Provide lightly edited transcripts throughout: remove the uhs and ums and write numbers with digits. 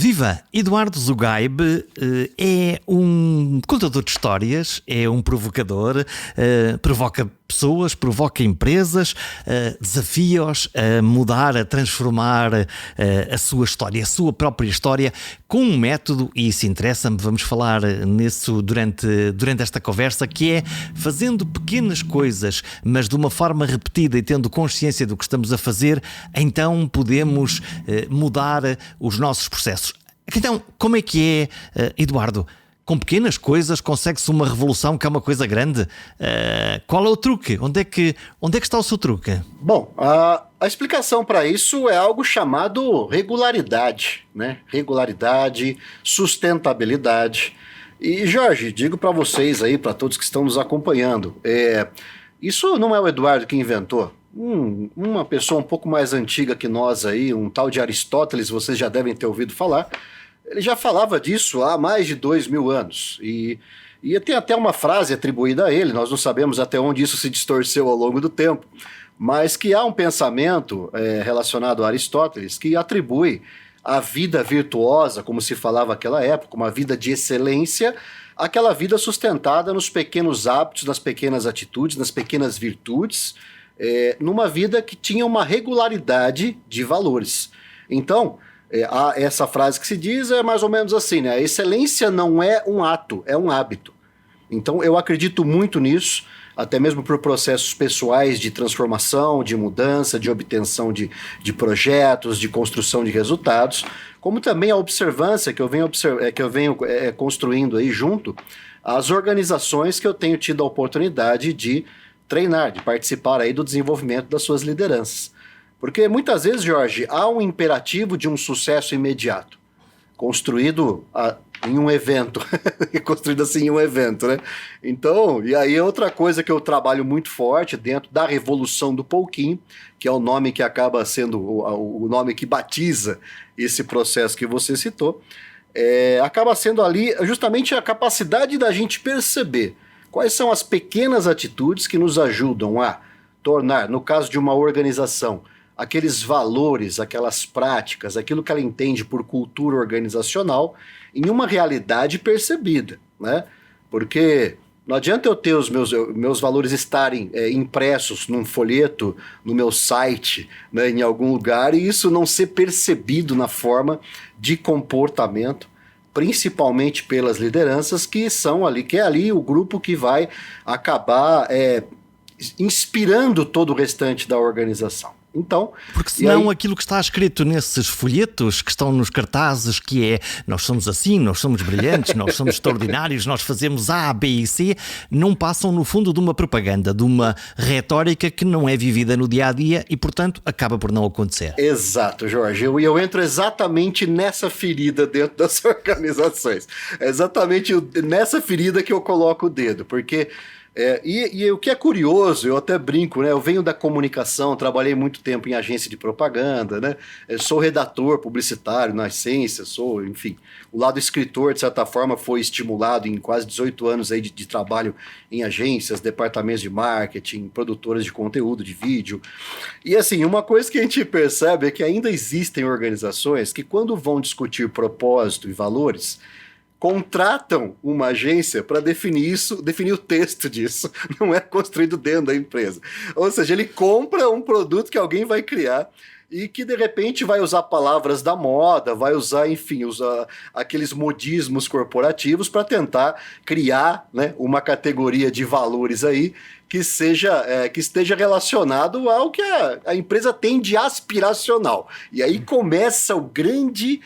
Viva! Eduardo Zugaib é um contador de histórias, é um provocador, provoca pessoas, provoca empresas, desafia-os a mudar, a transformar a sua história, a sua própria história, com um método, e isso interessa-me, vamos falar nisso durante esta conversa, que é fazendo pequenas coisas, mas de uma forma repetida e tendo consciência do que estamos a fazer, então podemos mudar os nossos processos. Então, como é que é, Eduardo? Com pequenas coisas consegue-se uma revolução que é uma coisa grande? Qual é o truque? Onde é que está o seu truque? Bom, a explicação para isso é algo chamado regularidade, né? Regularidade, sustentabilidade. E, Jorge, digo para vocês aí, para todos que estão nos acompanhando, isso não é o Eduardo que inventou. Uma pessoa um pouco mais antiga que nós aí, um tal de Aristóteles, vocês já devem ter ouvido falar. Ele já falava disso há mais de 2000 anos. E tem até uma frase atribuída a ele, nós não sabemos até onde isso se distorceu ao longo do tempo, mas que há um pensamento relacionado a Aristóteles que atribui a vida virtuosa, como se falava naquela época, uma vida de excelência, aquela vida sustentada nos pequenos hábitos, nas pequenas atitudes, nas pequenas virtudes, numa vida que tinha uma regularidade de valores. Então, essa frase que se diz é mais ou menos assim, né? A excelência não é um ato, é um hábito. Então, eu acredito muito nisso, até mesmo por processos pessoais de transformação, de mudança, de obtenção de projetos, de construção de resultados, como também a observância que eu venho construindo aí junto às organizações que eu tenho tido a oportunidade de treinar, de participar aí do desenvolvimento das suas lideranças. Porque muitas vezes, Jorge, há um imperativo de um sucesso imediato, construído em um evento, construído assim em um evento, né? Então, e aí outra coisa que eu trabalho muito forte dentro da Revolução do Pouquinho, que é o nome que acaba sendo o nome que batiza esse processo que você citou, acaba sendo ali justamente a capacidade da gente perceber quais são as pequenas atitudes que nos ajudam a tornar, no caso de uma organização, aqueles valores, aquelas práticas, aquilo que ela entende por cultura organizacional, em uma realidade percebida, né? Porque não adianta eu ter os meus valores estarem impressos num folheto, no meu site, né, em algum lugar, e isso não ser percebido na forma de comportamento, principalmente pelas lideranças que é ali o grupo que vai acabar inspirando todo o restante da organização. Então, porque senão aquilo que está escrito nesses folhetos que estão nos cartazes, que é nós somos assim, nós somos brilhantes, nós somos extraordinários, nós fazemos A, B e C, não passam no fundo de uma propaganda, de uma retórica que não é vivida no dia-a-dia e, portanto, acaba por não acontecer. Exato, Jorge. Eu entro exatamente nessa ferida dentro das organizações. É exatamente nessa ferida que eu coloco o dedo, porque... E o que é curioso, eu até brinco, né? Eu venho da comunicação, trabalhei muito tempo em agência de propaganda, né? Eu sou redator publicitário na essência, enfim, o lado escritor, de certa forma, foi estimulado em quase 18 anos aí de trabalho em agências, departamentos de marketing, produtoras de conteúdo, de vídeo. E assim, uma coisa que a gente percebe é que ainda existem organizações que, quando vão discutir propósito e valores, contratam uma agência para definir o texto disso, não é construído dentro da empresa. Ou seja, ele compra um produto que alguém vai criar e que de repente vai usar palavras da moda, vai usar, enfim, aqueles modismos corporativos para tentar criar, né, uma categoria de valores aí que esteja relacionado ao que a empresa tem de aspiracional. E aí começa o grande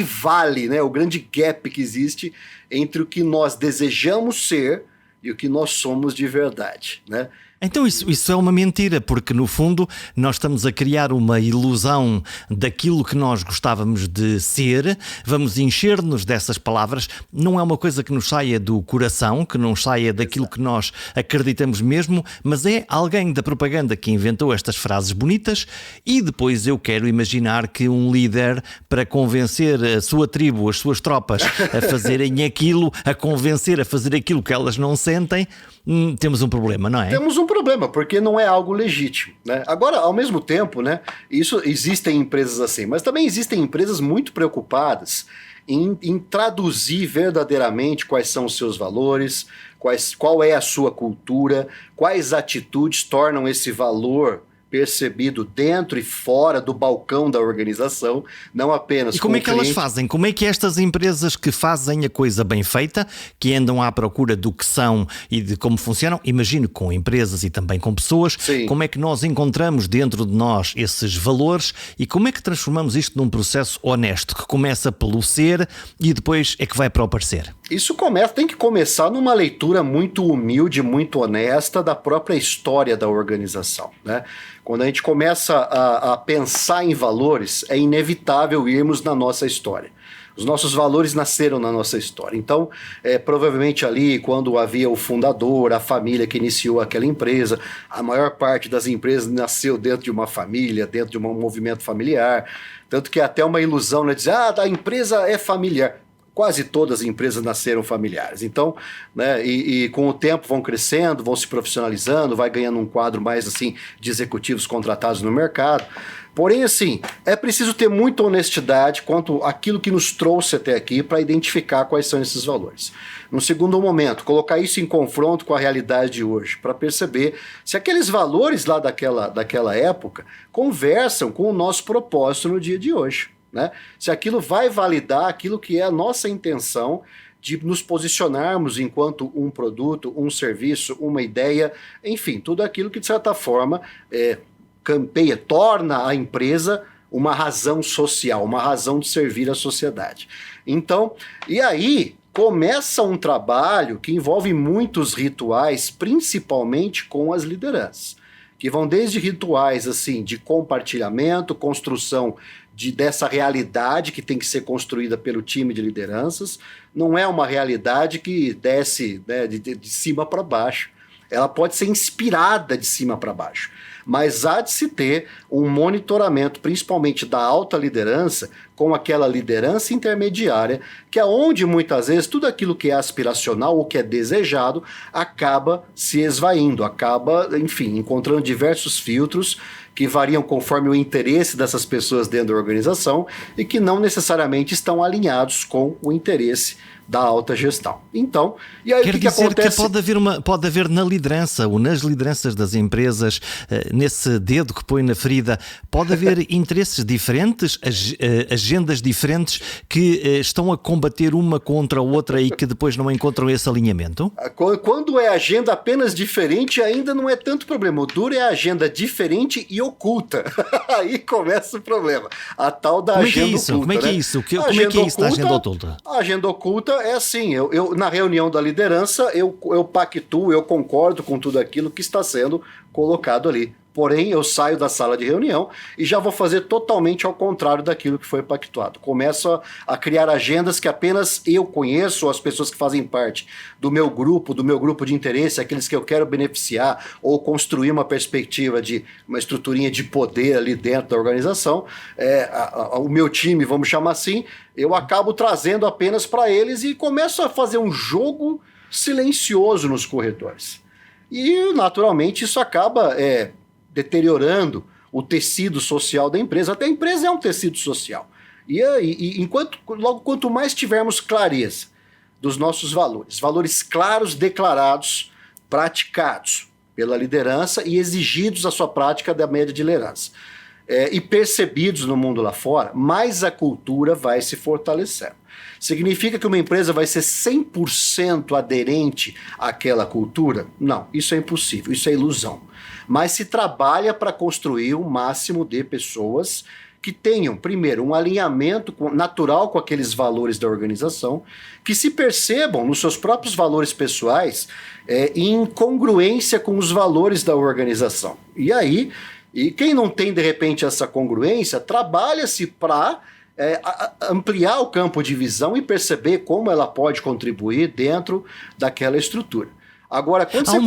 vale, né, o grande gap que existe entre o que nós desejamos ser e o que nós somos de verdade, né? Então isso é uma mentira, porque no fundo nós estamos a criar uma ilusão daquilo que nós gostávamos de ser, vamos encher-nos dessas palavras, não é uma coisa que nos saia do coração, que não saia daquilo que nós acreditamos mesmo, mas é alguém da propaganda que inventou estas frases bonitas e depois eu quero imaginar que um líder, para convencer a sua tribo, as suas tropas a fazerem aquilo, a convencer a fazer aquilo que elas não sentem, temos um problema, não é? Temos um problema, porque não é algo legítimo, né? Agora, ao mesmo tempo, né, existem empresas assim, mas também existem empresas muito preocupadas em traduzir verdadeiramente quais são os seus valores, qual é a sua cultura, quais atitudes tornam esse valor percebido dentro e fora do balcão da organização, não apenas E como é que elas cliente. fazem? Como é que estas empresas que fazem a coisa bem feita, que andam à procura do que são e de como funcionam, imagino com empresas e também com pessoas, Sim. como é que nós encontramos dentro de nós esses valores e como é que transformamos isto num processo honesto, que começa pelo ser e depois é que vai para o parecer? Isso tem que começar numa leitura muito humilde, muito honesta da própria história da organização, né? Quando a gente começa a pensar em valores, é inevitável irmos na nossa história. Os nossos valores nasceram na nossa história. Então, provavelmente ali, quando havia o fundador, a família que iniciou aquela empresa, a maior parte das empresas nasceu dentro de uma família, dentro de um movimento familiar. Tanto que é até uma ilusão, né? Dizer, a empresa é familiar. Quase todas as empresas nasceram familiares. Então, né, e com o tempo vão crescendo, vão se profissionalizando, vai ganhando um quadro mais assim de executivos contratados no mercado. Porém, assim, é preciso ter muita honestidade quanto àquilo que nos trouxe até aqui para identificar quais são esses valores. No segundo momento, colocar isso em confronto com a realidade de hoje, para perceber se aqueles valores lá daquela época conversam com o nosso propósito no dia de hoje. Né? Se aquilo vai validar aquilo que é a nossa intenção de nos posicionarmos enquanto um produto, um serviço, uma ideia, enfim, tudo aquilo que de certa forma campeia, torna a empresa uma razão social, uma razão de servir à sociedade. Então, e aí começa um trabalho que envolve muitos rituais, principalmente com as lideranças, que vão desde rituais assim de compartilhamento, construção dessa realidade que tem que ser construída pelo time de lideranças. Não é uma realidade que desce, né, de cima para baixo. Ela pode ser inspirada de cima para baixo, mas há de se ter um monitoramento, principalmente da alta liderança, com aquela liderança intermediária, que é onde muitas vezes tudo aquilo que é aspiracional ou que é desejado acaba se esvaindo, acaba, enfim, encontrando diversos filtros que variam conforme o interesse dessas pessoas dentro da organização e que não necessariamente estão alinhados com o interesse da alta gestão. Então, e aí Quer o que dizer acontece? Que pode haver na liderança ou nas lideranças das empresas, nesse dedo que põe na ferida, pode haver interesses diferentes, agendas diferentes que estão a combater uma contra a outra e que depois não encontram esse alinhamento? Quando é agenda apenas diferente, ainda não é tanto problema. O duro é a agenda diferente e oculta. Aí começa o problema. A tal da agenda oculta. Como é que é né? isso? Como é que é isso da agenda oculta? A agenda oculta é assim, eu na reunião da liderança, eu pactuo, eu concordo com tudo aquilo que está sendo colocado ali. Porém, eu saio da sala de reunião e já vou fazer totalmente ao contrário daquilo que foi pactuado. Começo a criar agendas que apenas eu conheço, ou as pessoas que fazem parte do meu grupo de interesse, aqueles que eu quero beneficiar ou construir uma perspectiva de uma estruturinha de poder ali dentro da organização. O meu time, vamos chamar assim, eu acabo trazendo apenas para eles e começo a fazer um jogo silencioso nos corredores. E, naturalmente, isso acaba deteriorando o tecido social da empresa. Até a empresa é um tecido social. E quanto mais tivermos clareza dos nossos valores claros, declarados, praticados pela liderança e exigidos a sua prática da média de liderança, e percebidos no mundo lá fora, mais a cultura vai se fortalecendo. Significa que uma empresa vai ser 100% aderente àquela cultura? Não, isso é impossível, isso é ilusão. Mas se trabalha para construir o máximo de pessoas que tenham, primeiro, um alinhamento natural com aqueles valores da organização, que se percebam nos seus próprios valores pessoais em congruência com os valores da organização. E quem não tem, de repente, essa congruência, trabalha-se para ampliar o campo de visão e perceber como ela pode contribuir dentro daquela estrutura. Agora, quando Há você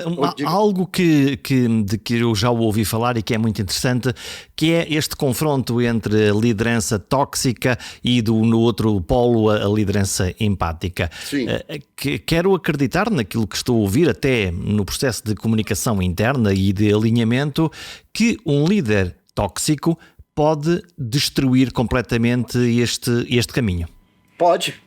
começa... algo de que eu já ouvi falar e que é muito interessante, que é este confronto entre a liderança tóxica e no outro polo a liderança empática. Sim. Quero acreditar naquilo que estou a ouvir, até no processo de comunicação interna e de alinhamento, que um líder tóxico pode destruir completamente este caminho. Pode.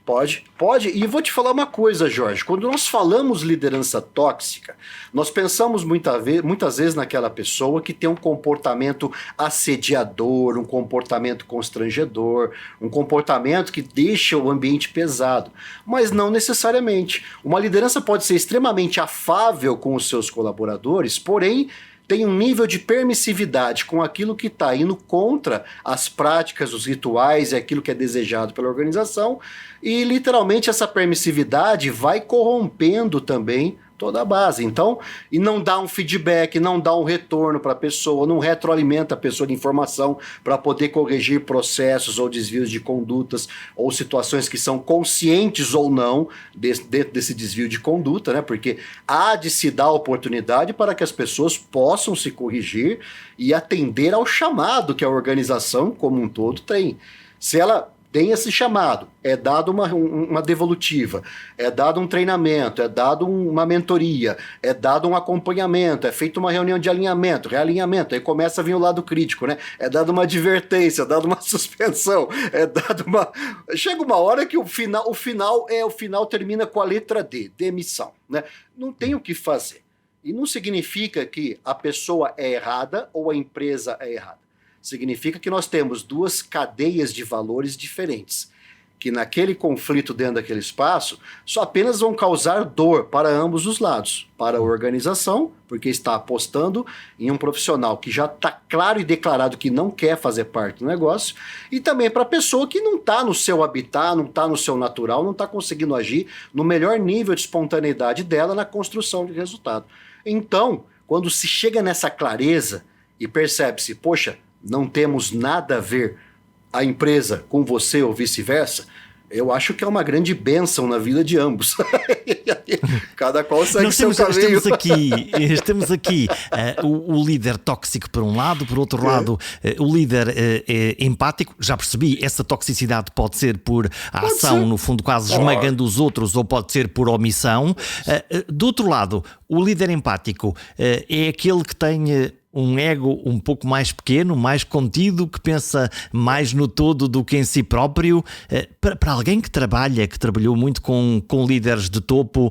E vou te falar uma coisa, Jorge. Quando nós falamos liderança tóxica, nós pensamos muitas vezes naquela pessoa que tem um comportamento assediador, um comportamento constrangedor, um comportamento que deixa o ambiente pesado. Mas não necessariamente. Uma liderança pode ser extremamente afável com os seus colaboradores, porém tem um nível de permissividade com aquilo que está indo contra as práticas, os rituais e aquilo que é desejado pela organização, e literalmente essa permissividade vai corrompendo também toda a base. Então, e não dá um feedback, não dá um retorno para a pessoa, não retroalimenta a pessoa de informação para poder corrigir processos ou desvios de condutas ou situações que são conscientes ou não dentro desse desvio de conduta, né? Porque há de se dar oportunidade para que as pessoas possam se corrigir e atender ao chamado que a organização como um todo tem. Se ela tem esse chamado, é dado uma devolutiva, é dado um treinamento, é dado uma mentoria, é dado um acompanhamento, é feita uma reunião de alinhamento, realinhamento, aí começa a vir o lado crítico, né? É dado uma advertência, é dado uma suspensão, é dado uma... Chega uma hora que o final termina com a letra D, demissão, né? Não tem o que fazer. E não significa que a pessoa é errada ou a empresa é errada. Significa que nós temos duas cadeias de valores diferentes, que naquele conflito dentro daquele espaço só apenas vão causar dor para ambos os lados. Para a organização, porque está apostando em um profissional que já está claro e declarado que não quer fazer parte do negócio, e também para a pessoa que não está no seu habitat, não está no seu natural, não está conseguindo agir no melhor nível de espontaneidade dela na construção de resultado. Então, quando se chega nessa clareza e percebe-se, poxa, não temos nada a ver a empresa com você ou vice-versa, eu acho que é uma grande bênção na vida de ambos. Cada qual segue seu caminho. Temos aqui o líder tóxico por um lado, por outro lado o líder empático. Já percebi, essa toxicidade pode ser por ação, no fundo quase esmagando os outros, ou pode ser por omissão. Do outro lado, o líder empático é aquele que tem um ego um pouco mais pequeno, mais contido, que pensa mais no todo do que em si próprio. Para alguém que trabalhou muito com líderes de topo,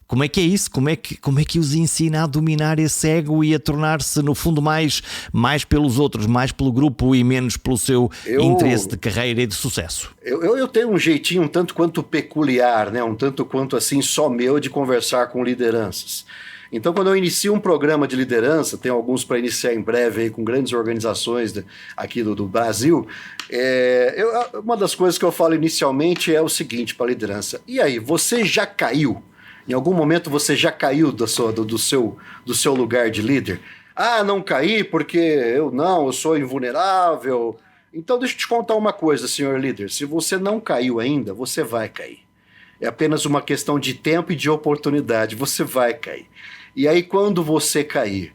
como é que é isso? Como é que os ensina a dominar esse ego e a tornar-se, no fundo, mais pelos outros, mais pelo grupo e menos pelo seu interesse de carreira e de sucesso? Eu tenho um jeitinho um tanto quanto peculiar, né? Um tanto quanto assim só meu de conversar com lideranças. Então, quando eu inicio um programa de liderança, tem alguns para iniciar em breve aí com grandes organizações aqui do Brasil, uma das coisas que eu falo inicialmente é o seguinte para a liderança: e aí, você já caiu? Em algum momento você já caiu do seu lugar de líder? Ah, não caí porque eu sou invulnerável. Então, deixa eu te contar uma coisa, senhor líder. Se você não caiu ainda, você vai cair. É apenas uma questão de tempo e de oportunidade. Você vai cair. E aí, quando você cair,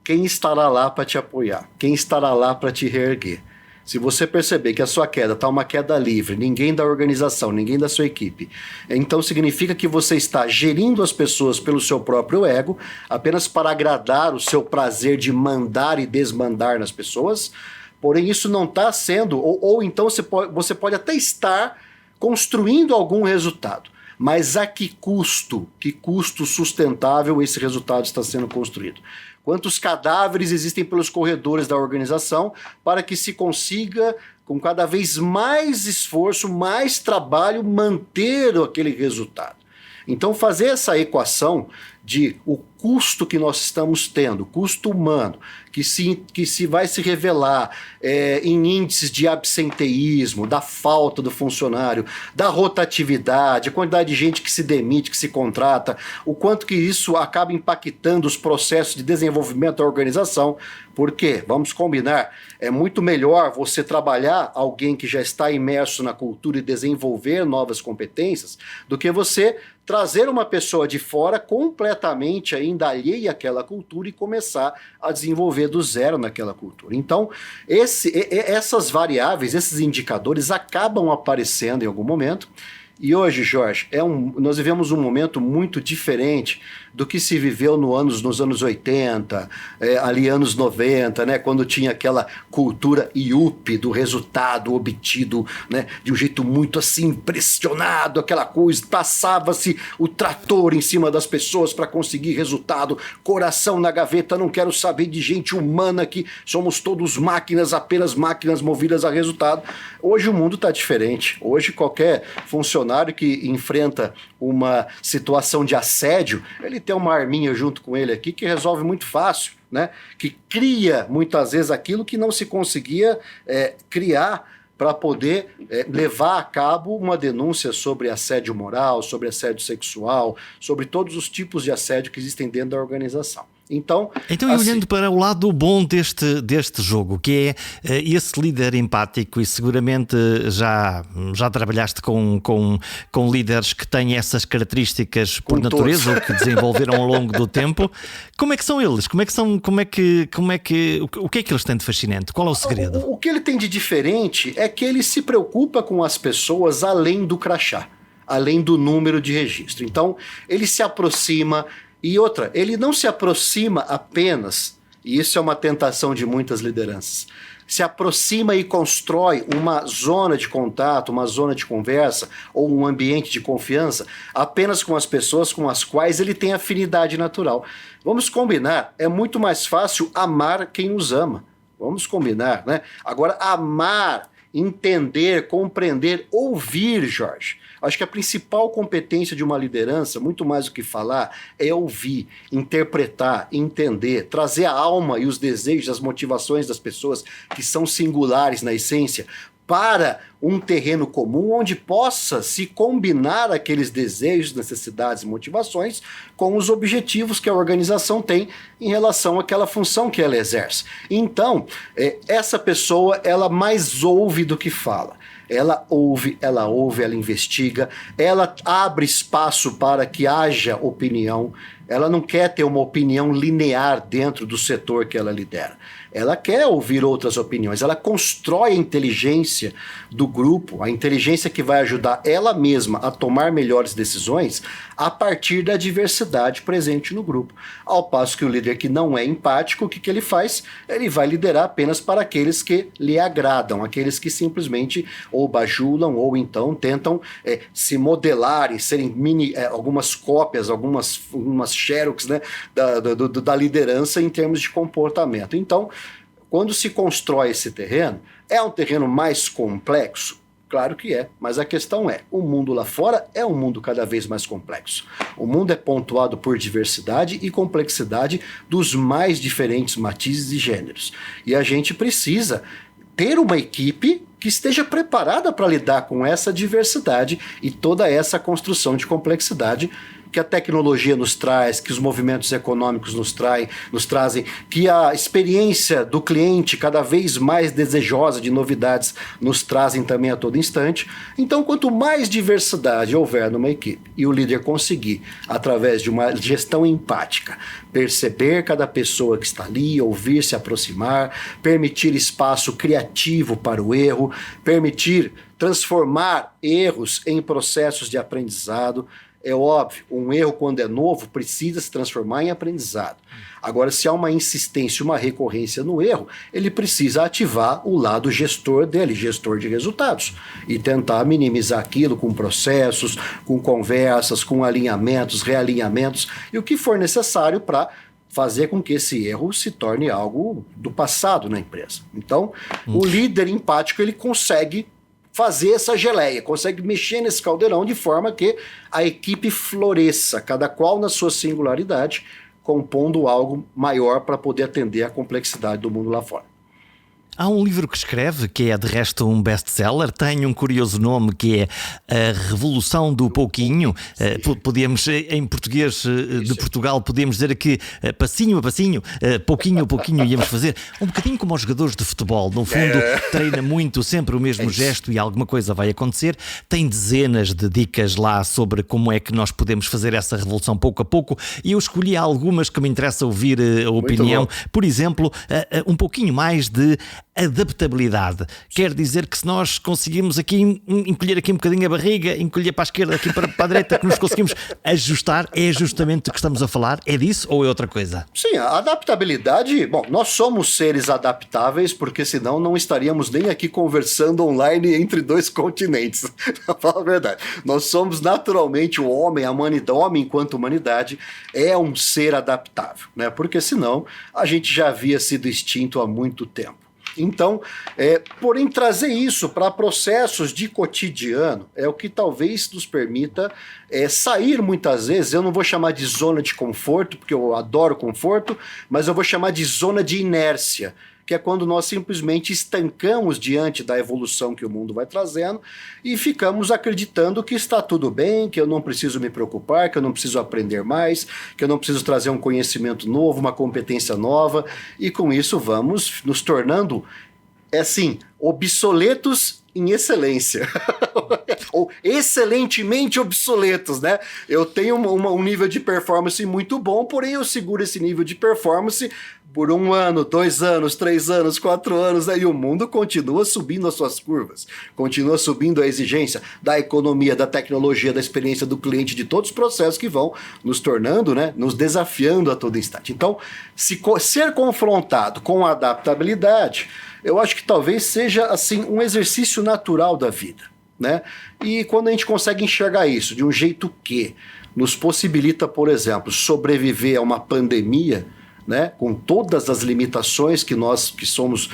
quem estará lá para te apoiar? Quem estará lá para te reerguer? Se você perceber que a sua queda está uma queda livre, ninguém da organização, ninguém da sua equipe, então significa que você está gerindo as pessoas pelo seu próprio ego, apenas para agradar o seu prazer de mandar e desmandar nas pessoas, porém isso não está sendo, ou então você pode até estar construindo algum resultado. Mas a que custo sustentável esse resultado está sendo construído? Quantos cadáveres existem pelos corredores da organização para que se consiga, com cada vez mais esforço, mais trabalho, manter aquele resultado? Então, fazer essa equação de o custo que nós estamos tendo, custo humano, que se vai se revelar em índices de absenteísmo, da falta do funcionário, da rotatividade, a quantidade de gente que se demite, que se contrata, o quanto que isso acaba impactando os processos de desenvolvimento da organização. Porque, vamos combinar, é muito melhor você trabalhar alguém que já está imerso na cultura e desenvolver novas competências do que você trazer uma pessoa de fora completamente ainda alheia àquela cultura e começar a desenvolver do zero naquela cultura. Então, essas variáveis, esses indicadores acabam aparecendo em algum momento. E hoje, Jorge, nós vivemos um momento muito diferente do que se viveu nos anos 80, ali anos 90, né, quando tinha aquela cultura IUP do resultado obtido, né, de um jeito muito assim impressionado, aquela coisa, passava-se o trator em cima das pessoas para conseguir resultado, coração na gaveta, não quero saber de gente humana aqui, somos todos máquinas, apenas máquinas movidas a resultado. Hoje o mundo está diferente, hoje qualquer funcionário que enfrenta uma situação de assédio, ele tem uma arminha junto com ele aqui que resolve muito fácil, né? Que cria muitas vezes aquilo que não se conseguia criar para poder levar a cabo uma denúncia sobre assédio moral, sobre assédio sexual, sobre todos os tipos de assédio que existem dentro da organização. Então, e olhando para o lado bom deste jogo, que é esse líder empático, e seguramente já trabalhaste com líderes que têm essas características por natureza ou que desenvolveram ao longo do tempo. Como é que são eles? O que é que eles têm de fascinante? Qual é o segredo? O que ele tem de diferente é que ele se preocupa com as pessoas além do crachá, além do número de registro. Então, ele se aproxima. E outra, ele não se aproxima apenas, e isso é uma tentação de muitas lideranças, se aproxima e constrói uma zona de contato, uma zona de conversa ou um ambiente de confiança apenas com as pessoas com as quais ele tem afinidade natural. Vamos combinar, é muito mais fácil amar quem nos ama. Vamos combinar, né? Agora, amar, entender, compreender, ouvir, Jorge. Acho que a principal competência de uma liderança, muito mais do que falar, é ouvir, interpretar, entender, trazer a alma e os desejos, as motivações das pessoas que são singulares na essência, para um terreno comum onde possa se combinar aqueles desejos, necessidades e motivações com os objetivos que a organização tem em relação àquela função que ela exerce. Então, essa pessoa, ela mais ouve do que fala. Ela ouve, ela investiga, ela abre espaço para que haja opinião. Ela não quer ter uma opinião linear dentro do setor que ela lidera. Ela quer ouvir outras opiniões, ela constrói a inteligência do grupo, a inteligência que vai ajudar ela mesma a tomar melhores decisões a partir da diversidade presente no grupo. Ao passo que o líder que não é empático, o que ele faz? Ele vai liderar apenas para aqueles que lhe agradam, aqueles que simplesmente ou bajulam ou então tentam se modelar e serem algumas cópias, algumas xerox, né, da liderança em termos de comportamento. Então, quando se constrói esse terreno, é um terreno mais complexo? Claro que é, mas a questão é, o mundo lá fora é um mundo cada vez mais complexo. O mundo é pontuado por diversidade e complexidade dos mais diferentes matizes e gêneros. E a gente precisa ter uma equipe que esteja preparada para lidar com essa diversidade e toda essa construção de complexidade que a tecnologia nos traz, que os movimentos econômicos nos trazem, que a experiência do cliente cada vez mais desejosa de novidades nos trazem também a todo instante. Então, quanto mais diversidade houver numa equipe e o líder conseguir, através de uma gestão empática, perceber cada pessoa que está ali, ouvir, se aproximar, permitir espaço criativo para o erro, permitir transformar erros em processos de aprendizado. É óbvio, um erro, quando é novo, precisa se transformar em aprendizado. Agora, se há uma insistência, uma recorrência no erro, ele precisa ativar o lado gestor dele, gestor de resultados, e tentar minimizar aquilo com processos, com conversas, com alinhamentos, realinhamentos, e o que for necessário para fazer com que esse erro se torne algo do passado na empresa. Então, o líder empático, ele consegue fazer essa geleia, consegue mexer nesse caldeirão de forma que a equipe floresça, cada qual na sua singularidade, compondo algo maior para poder atender a complexidade do mundo lá fora. Há um livro que escreve, que é de resto um best-seller, tem um curioso nome que é A Revolução do Pouquinho. Podemos, em português de Portugal, podemos dizer aqui passinho a passinho, pouquinho a pouquinho íamos fazer. Um bocadinho como aos jogadores de futebol. No fundo, treina muito, sempre o mesmo gesto e alguma coisa vai acontecer. Tem dezenas de dicas lá sobre como é que nós podemos fazer essa revolução pouco a pouco e eu escolhi algumas que me interessa ouvir a opinião. Por exemplo, um pouquinho mais de adaptabilidade. Quer dizer que se nós conseguimos aqui encolher aqui um bocadinho a barriga, encolher para a esquerda, aqui para a direita, que nos conseguimos ajustar, é justamente do que estamos a falar? É disso ou é outra coisa? Sim, a adaptabilidade, bom, nós somos seres adaptáveis porque senão não estaríamos nem aqui conversando online entre dois continentes, pra falar a verdade. Nós somos naturalmente o homem, a humanidade, o homem enquanto humanidade é um ser adaptável, né? Porque senão a gente já havia sido extinto há muito tempo. Então, porém, trazer isso para processos de cotidiano é o que talvez nos permita sair muitas vezes, eu não vou chamar de zona de conforto, porque eu adoro conforto, mas eu vou chamar de zona de inércia, que é quando nós simplesmente estancamos diante da evolução que o mundo vai trazendo e ficamos acreditando que está tudo bem, que eu não preciso me preocupar, que eu não preciso aprender mais, que eu não preciso trazer um conhecimento novo, uma competência nova, e com isso vamos nos tornando, obsoletos em excelência. Ou excelentemente obsoletos, né? Eu tenho um nível de performance muito bom, porém eu seguro esse nível de performance por 1 ano, 2 anos, 3 anos, 4 anos, né? E o mundo continua subindo as suas curvas, continua subindo a exigência da economia, da tecnologia, da experiência do cliente, de todos os processos que vão nos tornando, né? Nos desafiando a todo instante. Então, ser confrontado com a adaptabilidade, eu acho que talvez seja um exercício natural da vida, né? E quando a gente consegue enxergar isso de um jeito que nos possibilita, por exemplo, sobreviver a uma pandemia, né, com todas as limitações que nós que somos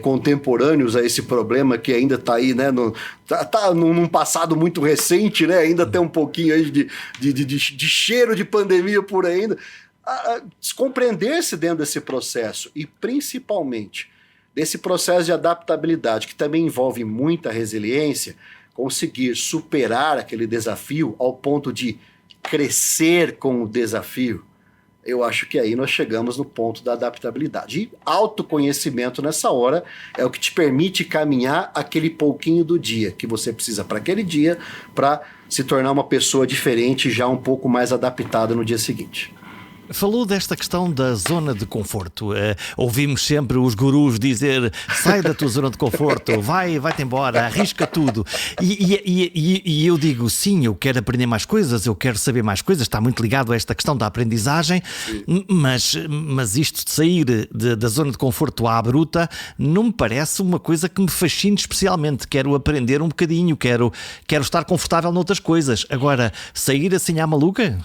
contemporâneos a esse problema que ainda está aí, né, num passado muito recente, né, ainda tem um pouquinho aí de cheiro de pandemia por aí ainda, compreender-se dentro desse processo e principalmente desse processo de adaptabilidade que também envolve muita resiliência, conseguir superar aquele desafio ao ponto de crescer com o desafio, eu acho que aí nós chegamos no ponto da adaptabilidade. E autoconhecimento nessa hora é o que te permite caminhar aquele pouquinho do dia que você precisa para aquele dia para se tornar uma pessoa diferente, já um pouco mais adaptada no dia seguinte. Falou desta questão da zona de conforto. Ouvimos sempre os gurus dizer: sai da tua zona de conforto, vai-te embora, arrisca tudo. E eu digo: sim, eu quero aprender mais coisas, eu quero saber mais coisas, está muito ligado a esta questão da aprendizagem, mas isto de sair da zona de conforto à bruta não me parece uma coisa que me fascine especialmente. Quero aprender um bocadinho, quero estar confortável noutras coisas. Agora, sair assim à maluca?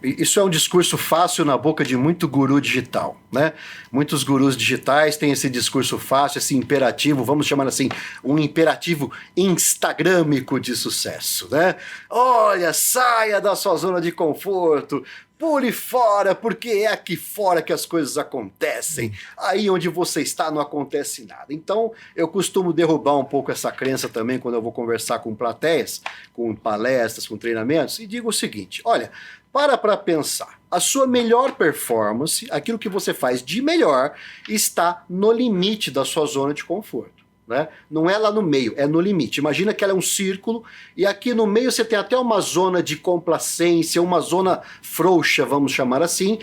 Isso é um discurso fácil na boca de muito guru digital, né? Muitos gurus digitais têm esse discurso fácil, esse imperativo, vamos chamar assim, um imperativo instagrâmico de sucesso, né? Olha, saia da sua zona de conforto, pule fora, porque é aqui fora que as coisas acontecem. Aí onde você está não acontece nada. Então, eu costumo derrubar um pouco essa crença também quando eu vou conversar com plateias, com palestras, com treinamentos, e digo o seguinte: olha, para pensar. A sua melhor performance, aquilo que você faz de melhor, está no limite da sua zona de conforto, né? Não é lá no meio, é no limite. Imagina que ela é um círculo e aqui no meio você tem até uma zona de complacência, uma zona frouxa, vamos chamar assim,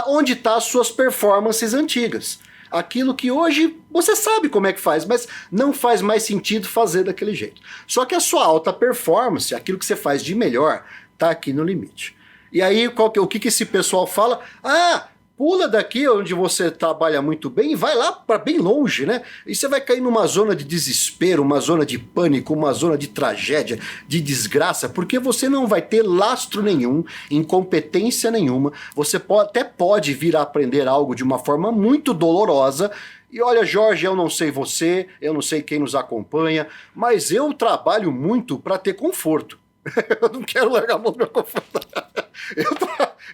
onde tá as suas performances antigas. Aquilo que hoje você sabe como é que faz, mas não faz mais sentido fazer daquele jeito. Só que a sua alta performance, aquilo que você faz de melhor, está aqui no limite. E aí, o que esse pessoal fala? Pula daqui onde você trabalha muito bem e vai lá para bem longe, né? E você vai cair numa zona de desespero, uma zona de pânico, uma zona de tragédia, de desgraça, porque você não vai ter lastro nenhum, incompetência nenhuma. Você até pode vir a aprender algo de uma forma muito dolorosa. E olha, Jorge, eu não sei você, eu não sei quem nos acompanha, mas eu trabalho muito para ter conforto. Eu não quero largar a mão do meu conforto.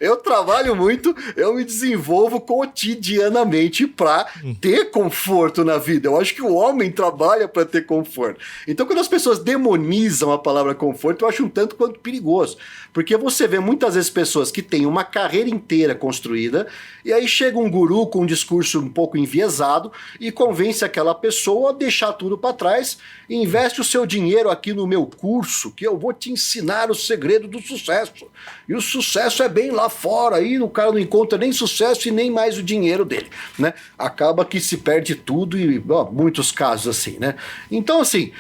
Eu trabalho muito, eu me desenvolvo cotidianamente para ter conforto na vida. Eu acho que o homem trabalha para ter conforto. Então, quando as pessoas demonizam a palavra conforto, eu acho um tanto quanto perigoso. Porque você vê muitas vezes pessoas que têm uma carreira inteira construída, e aí chega um guru com um discurso um pouco enviesado e convence aquela pessoa a deixar tudo para trás e investe o seu dinheiro aqui no meu curso, que eu vou te ensinar o segredo do sucesso. E o sucesso é bem lá fora, aí o cara não encontra nem sucesso e nem mais o dinheiro dele, né? Acaba que se perde tudo e muitos casos assim, né? Então, assim,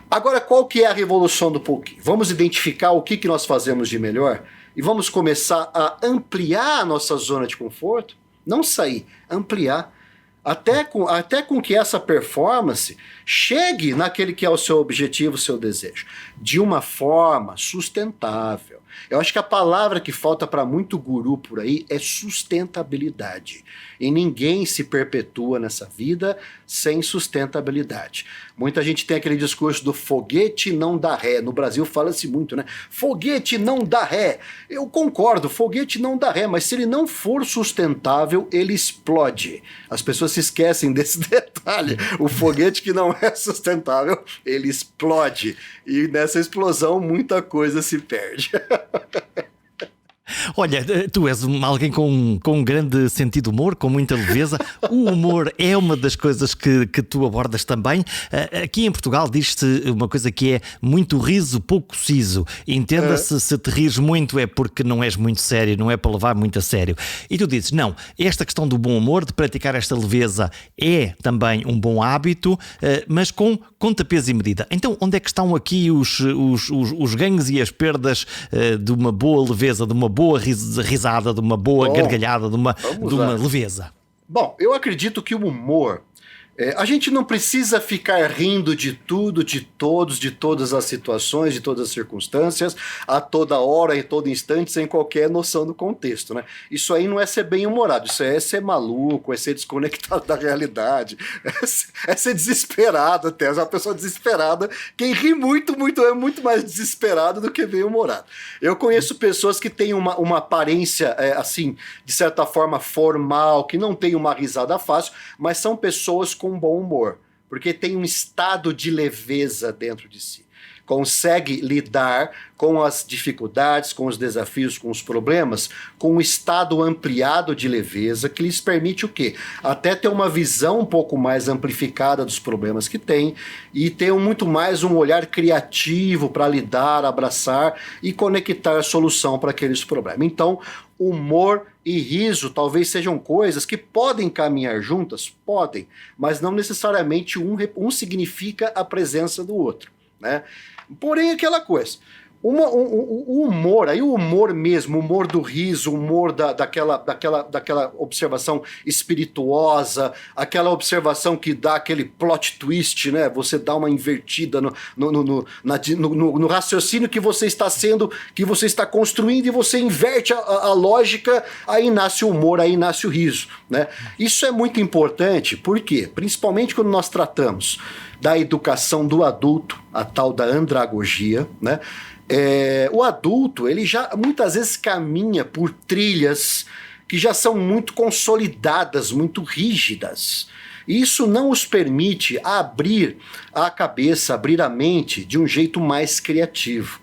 agora qual que é a revolução do pouquinho? Vamos identificar o que nós fazemos de melhor e vamos começar a ampliar a nossa zona de conforto? Não sair, ampliar. Até com que essa performance chegue naquele que é o seu objetivo, o seu desejo, de uma forma sustentável. Eu acho que a palavra que falta para muito guru por aí é sustentabilidade. E ninguém se perpetua nessa vida sem sustentabilidade. Muita gente tem aquele discurso do foguete não dá ré. No Brasil fala-se muito, né? Foguete não dá ré. Eu concordo, foguete não dá ré, mas se ele não for sustentável, ele explode. As pessoas se esquecem desse detalhe. O foguete que não é sustentável, ele explode. E nessa explosão, muita coisa se perde. Olha, tu és alguém com um grande sentido de humor, com muita leveza. O humor é uma das coisas que tu abordas também. Aqui em Portugal diz-se uma coisa que é muito riso, pouco siso. Entenda-se, se te rires muito é porque não és muito sério, não é para levar muito a sério. E tu dizes, não, esta questão do bom humor, de praticar esta leveza é também um bom hábito, mas com contrapeso e medida. Então, onde é que estão aqui os ganhos e as perdas de uma boa leveza, de uma boa risada, de uma boa gargalhada, de uma leveza? Bom, eu acredito que o humor, a gente não precisa ficar rindo de tudo, de todos, de todas as situações, de todas as circunstâncias, a toda hora, em todo instante, sem qualquer noção do contexto, né? Isso aí não é ser bem-humorado, isso é ser maluco, é ser desconectado da realidade, é ser desesperado até. Uma pessoa desesperada, quem ri muito é muito mais desesperado do que bem-humorado. Eu conheço pessoas que têm uma aparência, assim, de certa forma formal, que não tem uma risada fácil, mas são pessoas com bom humor, porque tem um estado de leveza dentro de si. Consegue lidar com as dificuldades, com os desafios, com os problemas, com um estado ampliado de leveza que lhes permite o quê? Até ter uma visão um pouco mais amplificada dos problemas que tem e ter muito mais um olhar criativo para lidar, abraçar e conectar a solução para aqueles problemas. Então, humor e riso talvez sejam coisas que podem caminhar juntas, podem, mas não necessariamente um significa a presença do outro, né? Porém, aquela coisa, o humor, aí o humor mesmo, o humor do riso, o humor daquela observação espirituosa, aquela observação que dá aquele plot twist, né? Você dá uma invertida no raciocínio que você está construindo e você inverte a lógica, aí nasce o humor, aí nasce o riso, né? Isso é muito importante, por quê? Principalmente quando nós tratamos da educação do adulto, a tal da andragogia, né? O adulto, ele já muitas vezes caminha por trilhas que já são muito consolidadas, muito rígidas. E isso não os permite abrir a cabeça, abrir a mente de um jeito mais criativo.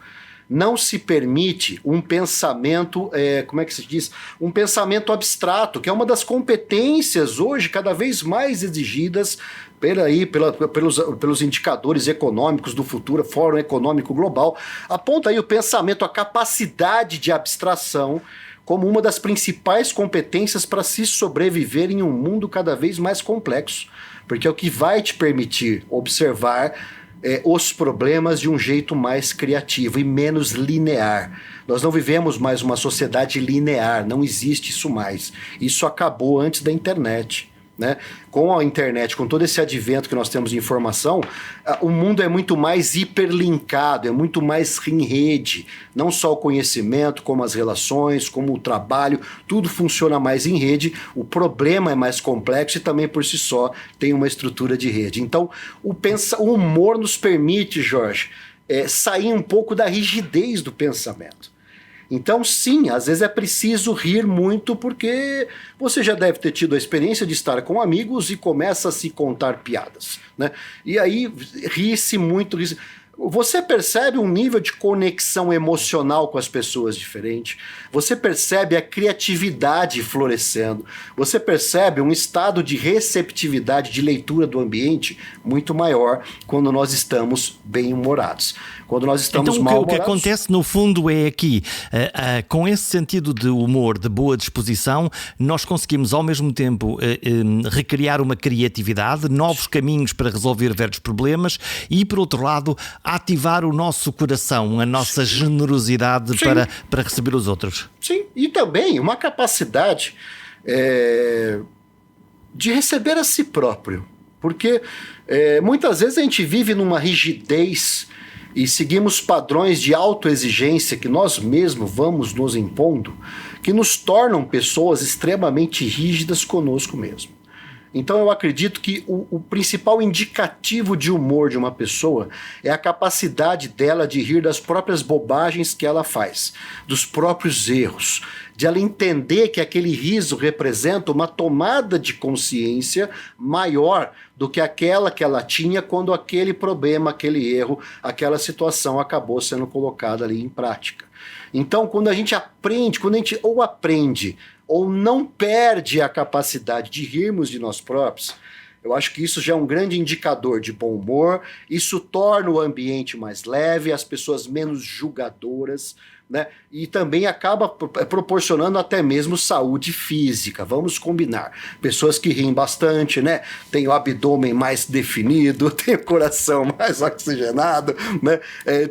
Não se permite um pensamento, como é que se diz? Um pensamento abstrato, que é uma das competências hoje cada vez mais exigidas pelos indicadores econômicos do futuro, Fórum Econômico Global. Aponta aí o pensamento, a capacidade de abstração como uma das principais competências para se sobreviver em um mundo cada vez mais complexo, porque é o que vai te permitir observar os problemas de um jeito mais criativo e menos linear. Nós não vivemos mais uma sociedade linear, não existe isso mais. Isso acabou antes da internet, né? Com a internet, com todo esse advento que nós temos de informação, o mundo é muito mais hiperlinkado, é muito mais em rede. Não só o conhecimento, como as relações, como o trabalho, tudo funciona mais em rede. O problema é mais complexo e também por si só tem uma estrutura de rede. Então, o humor nos permite, Jorge, sair um pouco da rigidez do pensamento. Então, sim, às vezes é preciso rir muito, porque você já deve ter tido a experiência de estar com amigos e começa a se contar piadas, né? E aí ri-se muito, ri-se. Você percebe um nível de conexão emocional com as pessoas diferente, você percebe a criatividade florescendo, você percebe um estado de receptividade, de leitura do ambiente muito maior quando nós estamos bem-humorados. Quando nós estamos então, mal-humorados... o que acontece no fundo é aqui, com esse sentido de humor, de boa disposição, nós conseguimos ao mesmo tempo recriar uma criatividade, novos caminhos para resolver velhos problemas e, por outro lado, ativar o nosso coração, a nossa generosidade para receber os outros. Sim, e também uma capacidade de receber a si próprio. Porque muitas vezes a gente vive numa rigidez e seguimos padrões de autoexigência que nós mesmos vamos nos impondo, que nos tornam pessoas extremamente rígidas conosco mesmo. Então eu acredito que o principal indicativo de humor de uma pessoa é a capacidade dela de rir das próprias bobagens que ela faz, dos próprios erros, de ela entender que aquele riso representa uma tomada de consciência maior do que aquela que ela tinha quando aquele problema, aquele erro, aquela situação acabou sendo colocada ali em prática. Então, quando a gente aprende, ou não perde a capacidade de rirmos de nós próprios, eu acho que isso já é um grande indicador de bom humor, isso torna o ambiente mais leve, as pessoas menos julgadoras, né? E também acaba proporcionando até mesmo saúde física, vamos combinar. Pessoas que riem bastante, né? Tem o abdômen mais definido, tem o coração mais oxigenado, né?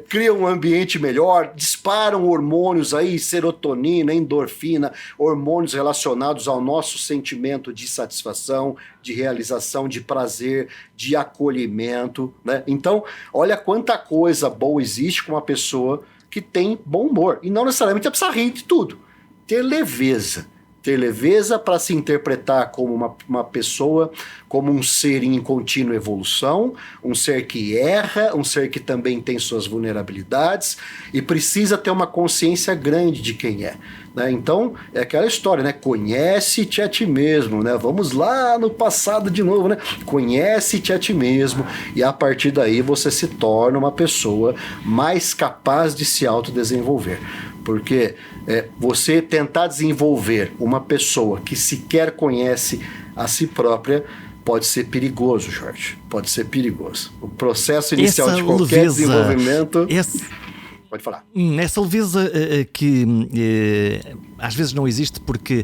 Criam um ambiente melhor, disparam hormônios aí, serotonina, endorfina, hormônios relacionados ao nosso sentimento de satisfação, de realização, de prazer, de acolhimento, né? Então, olha quanta coisa boa existe com uma pessoa que tem bom humor. E não necessariamente é precisar rir de tudo. Ter leveza. Ter leveza para se interpretar como uma pessoa, como um ser em contínua evolução, um ser que erra, um ser que também tem suas vulnerabilidades e precisa ter uma consciência grande de quem é. Né? Então, é aquela história, né? Conhece-te a ti mesmo, né? Vamos lá no passado de novo, né? Conhece-te a ti mesmo e a partir daí você se torna uma pessoa mais capaz de se autodesenvolver. Porque você tentar desenvolver uma pessoa que sequer conhece a si própria pode ser perigoso, Jorge. Pode ser perigoso. O processo inicial de qualquer desenvolvimento... Pode falar. Essa leveza que às vezes não existe porque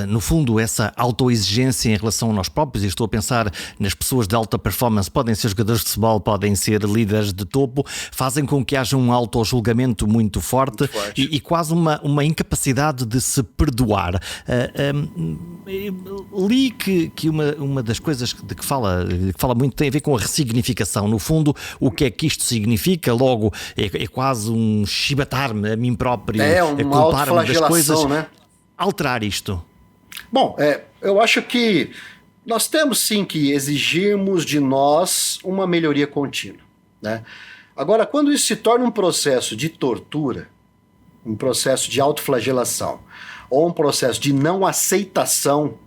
no fundo essa autoexigência em relação a nós próprios, e estou a pensar nas pessoas de alta performance, podem ser jogadores de futebol, podem ser líderes de topo, fazem com que haja um autojulgamento muito forte. E quase uma incapacidade de se perdoar. Li que uma das coisas de que fala muito tem a ver com a ressignificação. No fundo, o que é que isto significa? Logo, é quase um chibatar-me a mim próprio, uma culpar-me das coisas, né? Alterar isto. Bom, eu acho que nós temos sim que exigirmos de nós uma melhoria contínua, né? Agora, quando isso se torna um processo de tortura, um processo de autoflagelação, ou um processo de não aceitação,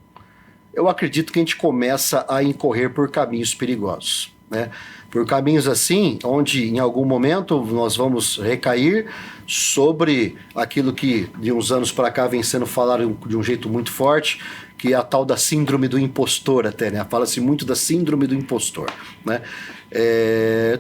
eu acredito que a gente começa a incorrer por caminhos perigosos, né? Por caminhos assim, onde em algum momento nós vamos recair sobre aquilo que de uns anos para cá vem sendo falado de um jeito muito forte, que é a tal da síndrome do impostor até, né? Fala-se muito da síndrome do impostor, né?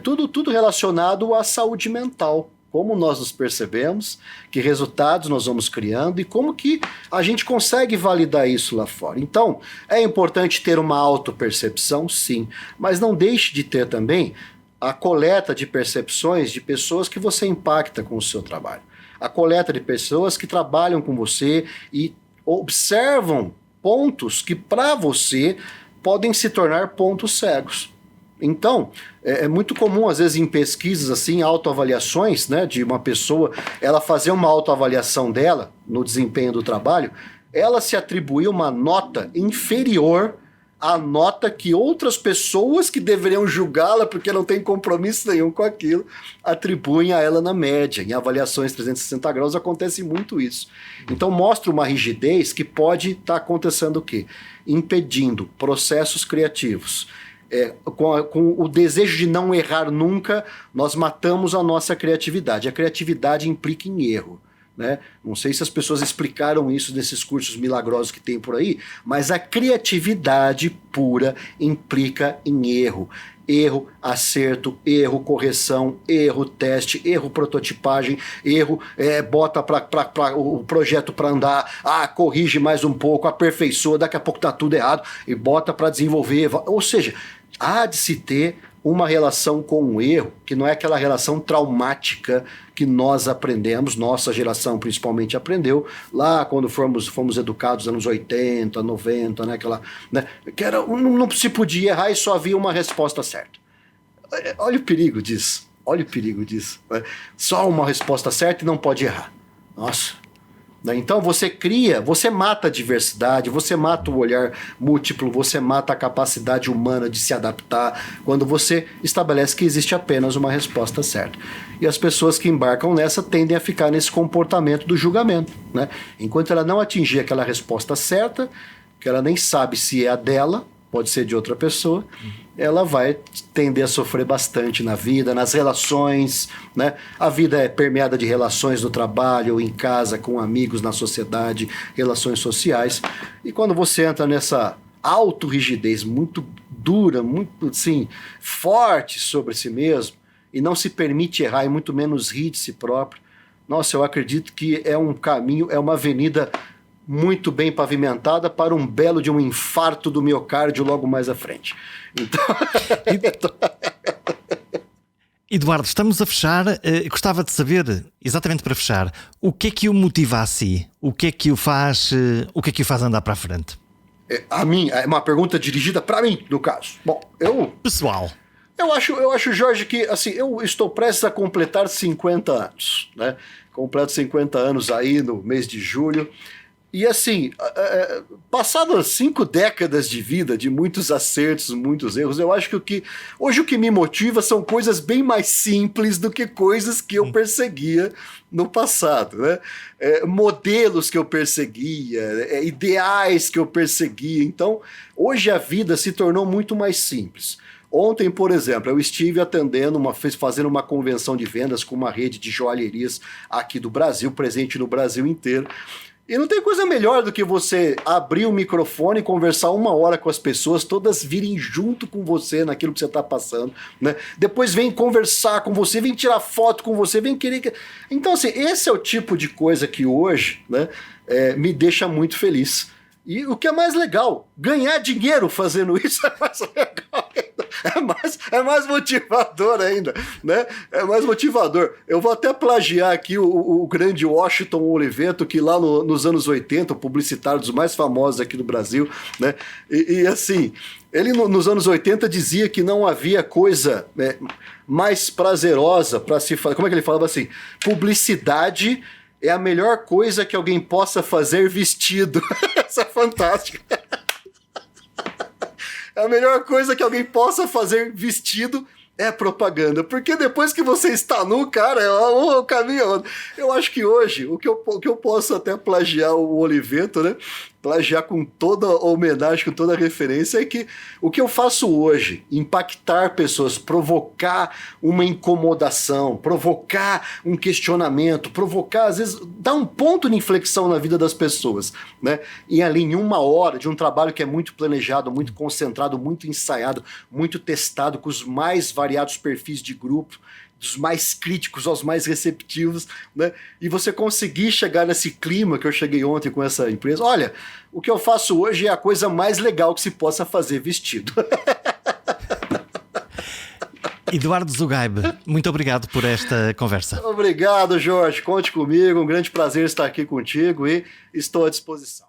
Tudo relacionado à saúde mental. Como nós nos percebemos, que resultados nós vamos criando e como que a gente consegue validar isso lá fora. Então, é importante ter uma autopercepção, sim, mas não deixe de ter também a coleta de percepções de pessoas que você impacta com o seu trabalho. A coleta de pessoas que trabalham com você e observam pontos que para você podem se tornar pontos cegos. Então, é muito comum, às vezes, em pesquisas, assim, autoavaliações, né, de uma pessoa, ela fazer uma autoavaliação dela no desempenho do trabalho, ela se atribuir uma nota inferior a nota que outras pessoas que deveriam julgá-la porque não tem compromisso nenhum com aquilo, atribuem a ela na média. Em avaliações 360 graus acontece muito isso. Então mostra uma rigidez que pode estar acontecendo o quê? Impedindo processos criativos. Com o desejo de não errar nunca, nós matamos a nossa criatividade. A criatividade implica em erro. Né? Não sei se as pessoas explicaram isso nesses cursos milagrosos que tem por aí, mas a criatividade pura implica em erro. Erro, acerto, erro, correção, erro, teste, erro, prototipagem, erro, bota o projeto para andar, corrige mais um pouco, aperfeiçoa, daqui a pouco tá tudo errado e bota para desenvolver. Ou seja, há de se ter uma relação com o erro, que não é aquela relação traumática que nós aprendemos, nossa geração principalmente aprendeu, lá quando fomos educados nos anos 80, 90, né, que não se podia errar e só havia uma resposta certa. Olha o perigo disso, né? Só uma resposta certa e não pode errar. Nossa. Então você mata a diversidade, você mata o olhar múltiplo, você mata a capacidade humana de se adaptar quando você estabelece que existe apenas uma resposta certa. E as pessoas que embarcam nessa tendem a ficar nesse comportamento do julgamento, né? Enquanto ela não atingir aquela resposta certa, que ela nem sabe se é a dela, pode ser de outra pessoa, ela vai tender a sofrer bastante na vida, nas relações, né? A vida é permeada de relações no trabalho, em casa, com amigos, na sociedade, relações sociais. E quando você entra nessa autorrigidez muito dura, muito assim, forte sobre si mesmo, e não se permite errar e muito menos rir de si próprio, nossa, eu acredito que é um caminho, é uma avenida muito bem pavimentada para um belo de um infarto do miocárdio logo mais à frente. Então... Eduardo, estamos a fechar. Gostava de saber, exatamente para fechar, o que é que o motiva a si? O que é que o faz andar para a frente? A mim, é uma pergunta dirigida para mim, no caso. Bom, Pessoal. Eu acho, Jorge, que assim, eu estou prestes a completar 50 anos, né? Completo 50 anos aí no mês de julho. E assim, passadas 5 décadas de vida, de muitos acertos, muitos erros, eu acho que hoje o que me motiva são coisas bem mais simples do que coisas que eu perseguia no passado, né? Modelos que eu perseguia, ideais que eu perseguia. Então, hoje a vida se tornou muito mais simples. Ontem, por exemplo, eu estive fazendo uma convenção de vendas com uma rede de joalherias aqui do Brasil, presente no Brasil inteiro. E não tem coisa melhor do que você abrir o microfone e conversar 1 hora com as pessoas, todas virem junto com você naquilo que você está passando, né? Depois vem conversar com você, vem tirar foto com você, vem querer... Então, assim, esse é o tipo de coisa que hoje, né, me deixa muito feliz. E o que é mais legal, ganhar dinheiro fazendo isso é mais legal ainda. É mais motivador ainda, né? É mais motivador. Eu vou até plagiar aqui o grande Washington Oliveto, que lá nos anos 80, o publicitário dos mais famosos aqui do Brasil, né? E assim, ele nos anos 80 dizia que não havia coisa mais prazerosa para se fazer. Como é que ele falava assim? Publicidade é a melhor coisa que alguém possa fazer vestido. Isso é fantástico. A melhor coisa que alguém possa fazer vestido é propaganda. Porque depois que você está nu, cara, é o caminho. Eu acho que hoje, o que eu posso até plagiar o Oliveto, né? Plagiar com toda a homenagem, com toda a referência, é que o que eu faço hoje, impactar pessoas, provocar uma incomodação, provocar um questionamento, provocar, às vezes, dar um ponto de inflexão na vida das pessoas, né? E ali em 1 hora de um trabalho que é muito planejado, muito concentrado, muito ensaiado, muito testado, com os mais variados perfis de grupo, dos mais críticos aos mais receptivos, né? E você conseguir chegar nesse clima que eu cheguei ontem com essa empresa. Olha, o que eu faço hoje é a coisa mais legal que se possa fazer vestido. Eduardo Zugaib, muito obrigado por esta conversa. Obrigado, Jorge. Conte comigo. Um grande prazer estar aqui contigo e estou à disposição.